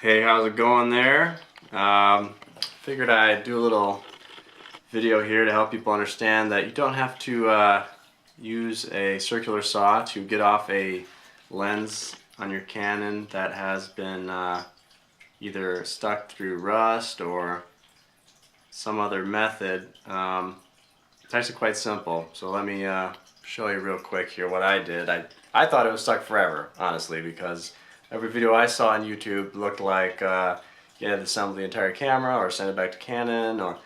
Hey, how's it going there? Figured I'd do a little video here to help people understand that you don't have to use a circular saw to get off a lens on your Canon that has been either stuck through rust or some other method. It's actually quite simple, so let me show you real quick here what I did. I thought it was stuck forever, honestly, because every video I saw on YouTube looked like you had to assemble the entire camera or send it back to Canon or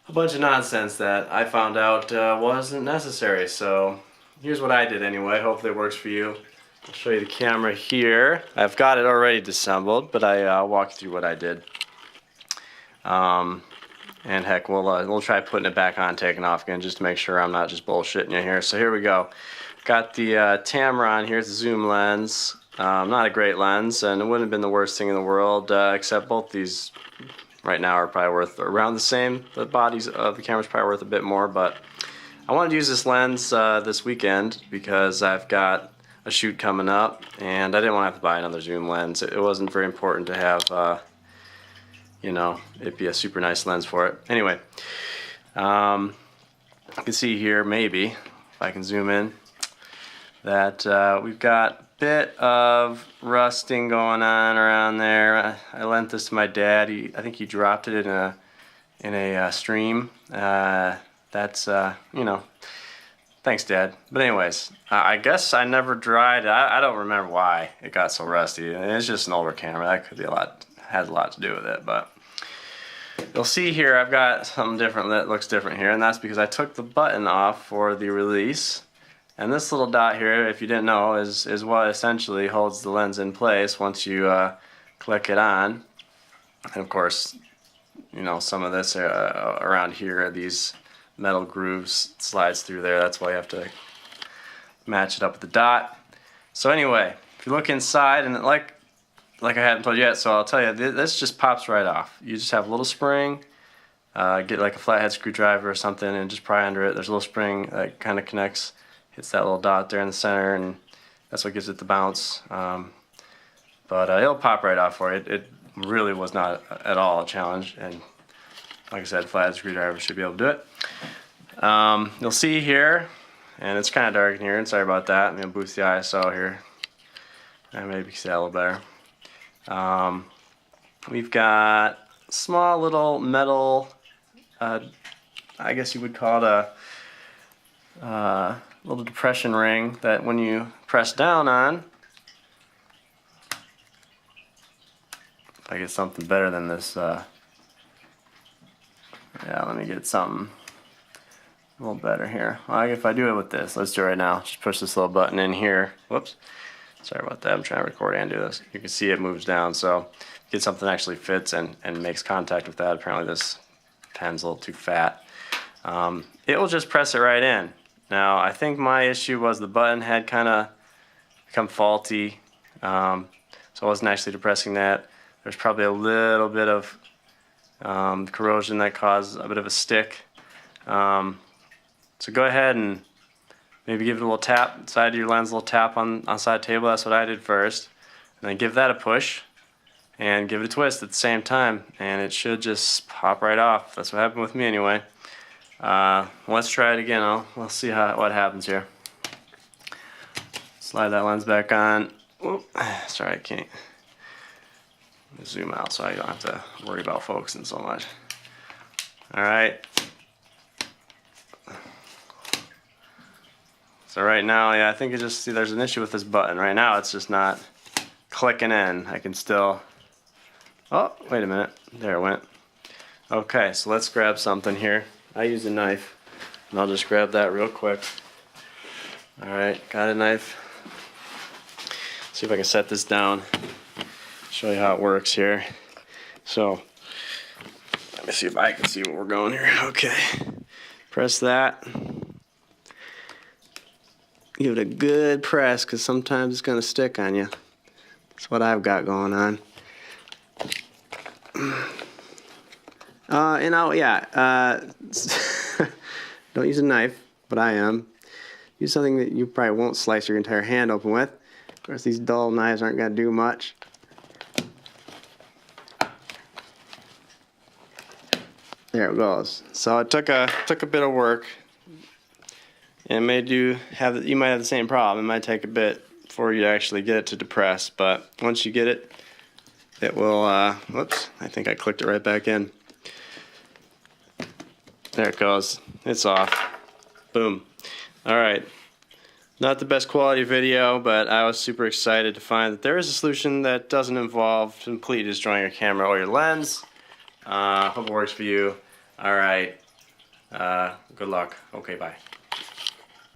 a bunch of nonsense that I found out wasn't necessary. So here's what I did anyway. Hopefully it works for you. I'll show you the camera here. I've got it already disassembled, but I'll walk you through what I did. And heck, we'll try putting it back on, taking off again, just to make sure I'm not just bullshitting you here. So here we go. Got the Tamron. Here's the zoom lens. Not a great lens, and it wouldn't have been the worst thing in the world, except both these right now are probably worth around the same. The bodies of the camera's probably worth a bit more, but I wanted to use this lens this weekend because I've got a shoot coming up, and I didn't want to have to buy another zoom lens. It wasn't very important to have, you know, it'd be a super nice lens for it. Anyway, you can see here, maybe, if I can zoom in, that we've got a bit of rusting going on around there. I lent this to my dad. I think he dropped it in a stream. That's you know, thanks, Dad. But anyways, I guess I never dried it. I don't remember why it got so rusty. It's just an older camera. That could be has a lot to do with it. But you'll see here I've got something different that looks different here, and that's because I took the button off for the release. And this little dot here, if you didn't know, is what essentially holds the lens in place once you click it on. And of course, you know, some of this around here, these metal grooves slides through there. That's why you have to match it up with the dot. So anyway, if you look inside, and like I haven't told you yet, so I'll tell you, this just pops right off. You just have a little spring, get like a flathead screwdriver or something, and just pry under it. There's a little spring that kind of connects. Hits that little dot there in the center, and that's what gives it the bounce. But it'll pop right off for you. It really was not at all a challenge, and like I said, flathead screwdriver should be able to do it. You'll see here, and it's kind of dark in here, and sorry about that. I'm going to boost the ISO here, and maybe you can see that a little better. We've got a small little metal, I guess you would call it a little depression ring that when you press down on, if I get something better than this, yeah, let me get something a little better here. Well, if I do it with this, let's do it right now. Just push this little button in here. Whoops, sorry about that. I'm trying to record and do this. You can see it moves down, so get something that actually fits and makes contact with that. Apparently this pen's a little too fat. It will just press it right in. Now, I think my issue was the button had kind of become faulty, so I wasn't actually depressing that. There's probably a little bit of corrosion that caused a bit of a stick. So go ahead and maybe give it a little tap, side of your lens, a little tap on side table. That's what I did first. And then give that a push and give it a twist at the same time, and it should just pop right off. That's what happened with me anyway. Let's try it again. We'll see what happens here. Slide that lens back on. Oop, sorry, I can't zoom out so I don't have to worry about focusing so much. Alright. So right now, yeah, I think it just, see, there's an issue with this button. Right now it's just not clicking in. I can still, oh, wait a minute. There it went. Okay, so let's grab something here. I use a knife, and I'll just grab that real quick. Alright, got a knife. See if I can set this down, show you how it works here. So, let me see if I can see what we're going here. Okay, press that. Give it a good press, because sometimes it's going to stick on you. That's what I've got going on. You know, yeah, don't use a knife, but I am. Use something that you probably won't slice your entire hand open with. Of course, these dull knives aren't going to do much. There it goes. So it took a bit of work. And you might have the same problem. It might take a bit for you to actually get it to depress, but once you get it, it will, whoops, I think I clicked it right back in. There it goes. It's off. Boom. Alright. Not the best quality video, but I was super excited to find that there is a solution that doesn't involve completely destroying your camera or your lens. Hope it works for you. Alright. Good luck. Okay, bye.